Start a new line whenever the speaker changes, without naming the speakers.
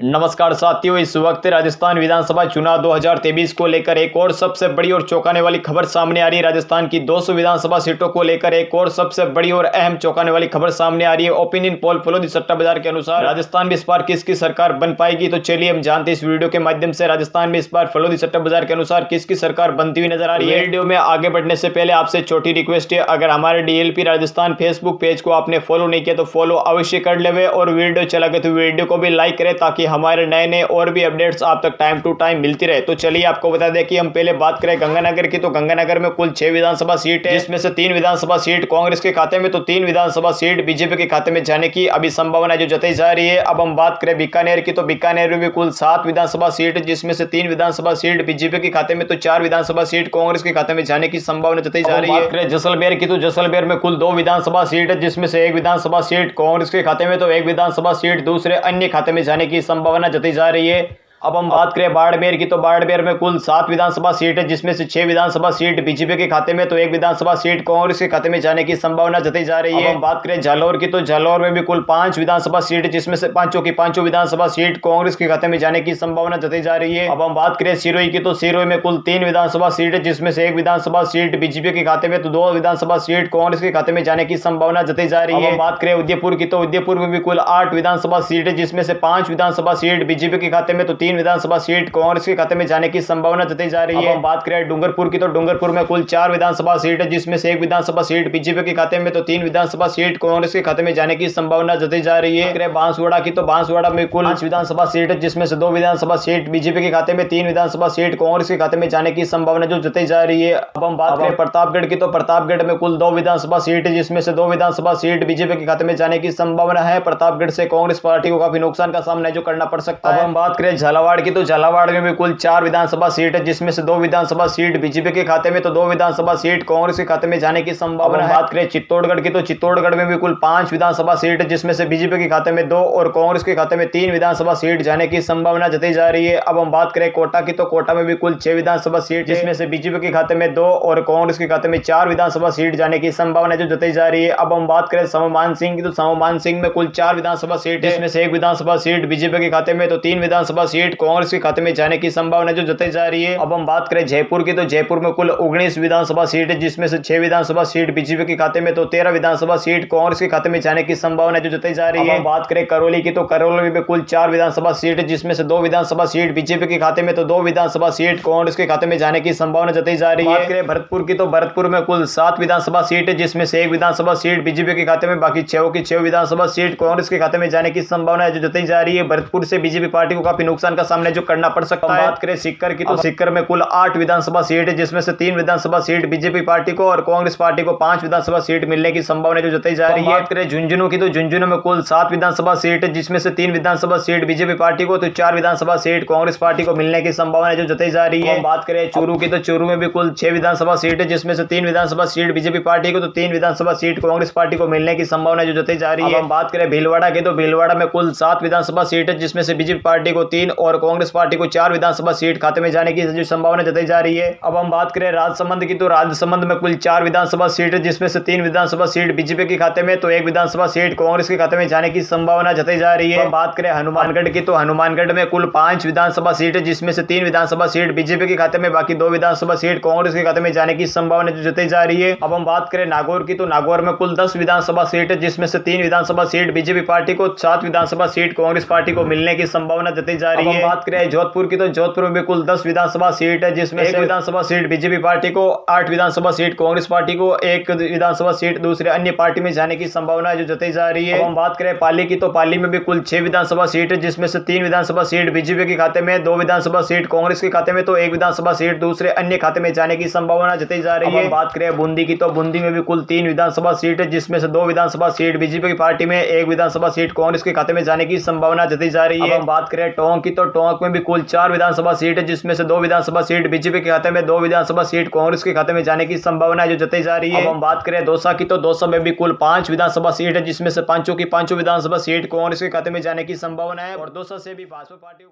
नमस्कार साथियों, इस वक्त राजस्थान विधानसभा चुनाव 2023 को लेकर एक और सबसे बड़ी और चौंकाने वाली खबर सामने आ रही है। राजस्थान की 200 विधानसभा सीटों को लेकर एक और सबसे बड़ी और अहम चौंकाने वाली खबर सामने आ रही है। ओपिनियन पोल फलोदी सट्टा बाजार के अनुसार राजस्थान में इस बार किसकी सरकार बन पाएगी, तो चलिए हम जानते हैं इस वीडियो के माध्यम से राजस्थान में इस बार फलोदी सट्टा बाजार के अनुसार किसकी सरकार बनती हुई नजर आ रही है। वीडियो में आगे बढ़ने से पहले आपसे छोटी रिक्वेस्ट है, अगर हमारे डीएलपी राजस्थान फेसबुक पेज को आपने फॉलो नहीं किया तो फॉलो अवश्य कर ले और वीडियो चला गया तो वीडियो को भी लाइक करें ताकि हमारे नए नए और भी अपडेट्स आप तक टाइम टू टाइम मिलती रहे। तो चलिए आपको बता दें कि हम पहले बात करें गंगानगर की, तो गंगानगर में कुल 6 विधानसभा सीट है, जिसमें से 3 विधानसभा सीट कांग्रेस के खाते में तो 3 विधानसभा सीट बीजेपी के खाते में जाने की अभी संभावना जो जताई जा रही है। अब हम बात करें बीकानेर की, तो बीकानेर में भी कुल 7 विधानसभा सीट है, जिसमें से 3 विधानसभा सीट बीजेपी के खाते में तो 4 विधानसभा सीट कांग्रेस के खाते में जाने की संभावना जताई जा रही है। बात करें जैसलमेर की, तो जैसलमेर में कुल 2 विधानसभा सीट है, जिसमें से 1 विधानसभा सीट कांग्रेस के खाते में तो 1 विधानसभा सीट दूसरे अन्य खाते में जाने की संभावना जताई जा रही है। अब हम बात करें बाड़मेर की, तो बाड़मेर में कुल 7 विधानसभा सीट है, जिसमें से 6 विधानसभा सीट बीजेपी के खाते में तो 1 विधानसभा सीट कांग्रेस के खाते में जाने की संभावना जताई जा रही है। हम बात करें जालौर की, तो जालौर में भी कुल 5 विधानसभा सीट है, जिसमें से पांचों की पांचों विधानसभा सीट कांग्रेस के खाते में जाने की संभावना जताई जा रही है। अब हम बात करें सिरोही की, तो सिरोही में कुल 3 विधानसभा सीट है, जिसमें से 1 विधानसभा सीट बीजेपी के खाते में तो 2 विधानसभा सीट कांग्रेस के खाते में जाने की संभावना जताई जा रही है। बात करें उदयपुर की, तो उदयपुर में भी कुल 8 विधानसभा सीट है, जिसमें से 5 विधानसभा सीट बीजेपी के खाते में तो 3 विधानसभा सीट कांग्रेस के खाते में जाने की संभावना जताई जा रही है। हम बात करें डूंगरपुर की, तो डूंगरपुर में कुल 4 विधानसभा सीट है, जिसमें से 1 विधानसभा सीट बीजेपी के खाते में तो 3 विधानसभा सीट कांग्रेस के खाते में जाने की संभावना जताई जा रही है। बांसवाड़ा की, तो बांसवाड़ा में कुल 5 विधानसभा सीट है, जिसमें से 2 विधानसभा सीट बीजेपी के खाते में 3 विधानसभा सीट कांग्रेस के खाते में जाने की संभावना जो जताई जा रही है। अब हम बात करें प्रतापगढ़ की, तो प्रतापगढ़ में कुल 2 विधानसभा सीट है, जिसमें से 2 विधानसभा सीट बीजेपी के खाते में जाने की संभावना है। प्रतापगढ़ से कांग्रेस पार्टी को काफी नुकसान का सामना जो करना पड़ सकता है। अब हम बात करें झालावाड़ की, तो झालावाड़ में भी कुल 4 विधानसभा सीट है, जिसमें से 2 विधानसभा सीट बीजेपी के खाते में तो 2 विधानसभा सीट कांग्रेस के खाते में जाने की संभावना है। बात करें चित्तौड़गढ़ की, तो चित्तौड़गढ़ में भी कुल 5 विधानसभा सीट है, जिसमें से बीजेपी के खाते में 2 और कांग्रेस के खाते में 3 विधानसभा सीट जाने की संभावना जताई जा रही है। अब हम बात करें कोटा की, तो कोटा में भी कुल 6 विधानसभा सीट, जिसमें से बीजेपी के खाते में 2 और कांग्रेस के खाते में 4 विधानसभा सीट जाने की संभावना जो जताई जा रही है। अब हम बात करें सममान सिंह की, तो सममान सिंह में कुल 4 विधानसभा सीट है, जिसमें से 1 विधानसभा सीट बीजेपी के खाते में तो 3 विधानसभा सीट कांग्रेस के खाते में जाने की संभावना जो जताई जा रही है। अब हम बात करें जयपुर की, तो जयपुर में कुल 19 विधानसभा सीट है, जिसमें से 6 विधानसभा सीट बीजेपी के खाते में तो 13 विधानसभा सीट कांग्रेस के खाते में जाने की संभावना जो जताई जा रही है। बात करें करौली की, तो करौली में कुल 4 विधानसभा सीट है, जिसमें से 2 विधानसभा सीट बीजेपी के खाते में तो 2 विधानसभा सीट कांग्रेस के खाते में जाने की संभावना जताई जा रही है। बात करें भरतपुर की, तो भरतपुर में कुल 7 विधानसभा सीट है, जिसमें से 1 विधानसभा सीट बीजेपी के खाते में, बाकी 6 की 6 विधानसभा सीट कांग्रेस के खाते में जाने की संभावना जो जताई जा रही है। भरतपुर से बीजेपी पार्टी को काफी नुकसान का सामना जो करना पड़ सकता है। बात करें सीकर की, तो सीकर में कुल 8 विधानसभा सीट है, जिसमें से 3 विधानसभा सीट बीजेपी पार्टी को और कांग्रेस पार्टी को 5 विधानसभा सीट मिलने की संभावना जो जताई जा रही है। बात करें झुंझुनू की, तो झुंझुनू में कुल 7 विधानसभा सीट है, जिसमें से 3 विधानसभा सीट बीजेपी पार्टी को तो 4 विधानसभा सीट कांग्रेस पार्टी को मिलने की संभावना जो जताई जा रही है। बात करें चूरू की, तो चूरू में भी कुल 6 विधानसभा सीट है, जिसमें से 3 विधानसभा सीट बीजेपी पार्टी को तो 3 विधानसभा सीट कांग्रेस पार्टी को मिलने की संभावना जो जताई जा रही है। बात करें भीलवाड़ा की, तो भीलवाड़ा में कुल 7 विधानसभा सीट है, जिसमें से बीजेपी पार्टी को 3 और कांग्रेस पार्टी को 4 विधानसभा सीट खाते में जाने की जो संभावना जताई जा रही है। अब हम बात करें राजसमंद की, तो राजसमंद में कुल 4 विधानसभा सीट है, जिसमें से 3 विधानसभा सीट बीजेपी के खाते में तो 1 विधानसभा सीट कांग्रेस के खाते में जाने की संभावना जताई जा रही है। बात करें हनुमानगढ़ की, तो हनुमानगढ़ में कुल 5 विधानसभा सीट है, जिसमें से 3 विधानसभा सीट बीजेपी के खाते में, बाकी 2 विधानसभा सीट कांग्रेस के खाते में जाने की संभावना जो जताई जा रही है। अब हम बात करें नागौर की, तो नागौर में कुल 10 विधानसभा सीट है, जिसमें से 3 विधानसभा सीट बीजेपी पार्टी को, 7 विधानसभा सीट कांग्रेस पार्टी को मिलने की संभावना जताई जा रही है। बात करें जोधपुर की, तो जोधपुर में भी कुल 10 विधानसभा सीट है, जिसमें 1 विधानसभा सीट बीजेपी पार्टी को, 8 विधानसभा सीट कांग्रेस पार्टी को, 1 विधानसभा सीट दूसरे अन्य पार्टी में जाने की संभावना जो जताई जा रही है। हम बात करें पाली की, तो पाली में भी कुल 6 विधानसभा सीट है, जिसमें से 3 विधानसभा सीट बीजेपी के खाते में, 2 विधानसभा सीट कांग्रेस के खाते में तो 1 विधानसभा सीट दूसरे अन्य खाते में जाने की संभावना जताई जा रही है। बात करें बूंदी की, तो बूंदी में भी कुल 3 विधानसभा सीट है, जिसमें से 2 विधानसभा सीट बीजेपी की पार्टी में, 1 विधानसभा सीट कांग्रेस के खाते में जाने की संभावना जताई जा रही है। बात करें टोंक की, तो टोंक में भी कुल 4 विधानसभा सीट है, जिसमें से 2 विधानसभा सीट बीजेपी के खाते में, 2 विधानसभा सीट कांग्रेस के खाते में जाने की संभावना जो जताई जा रही है। अब हम बात करें दौसा की, तो दौसा में भी कुल 5 विधानसभा सीट है, जिसमें से 5 की 5 विधानसभा सीट कांग्रेस के खाते में जाने की संभावना है और दौसा से भी भाजपा पार्टी को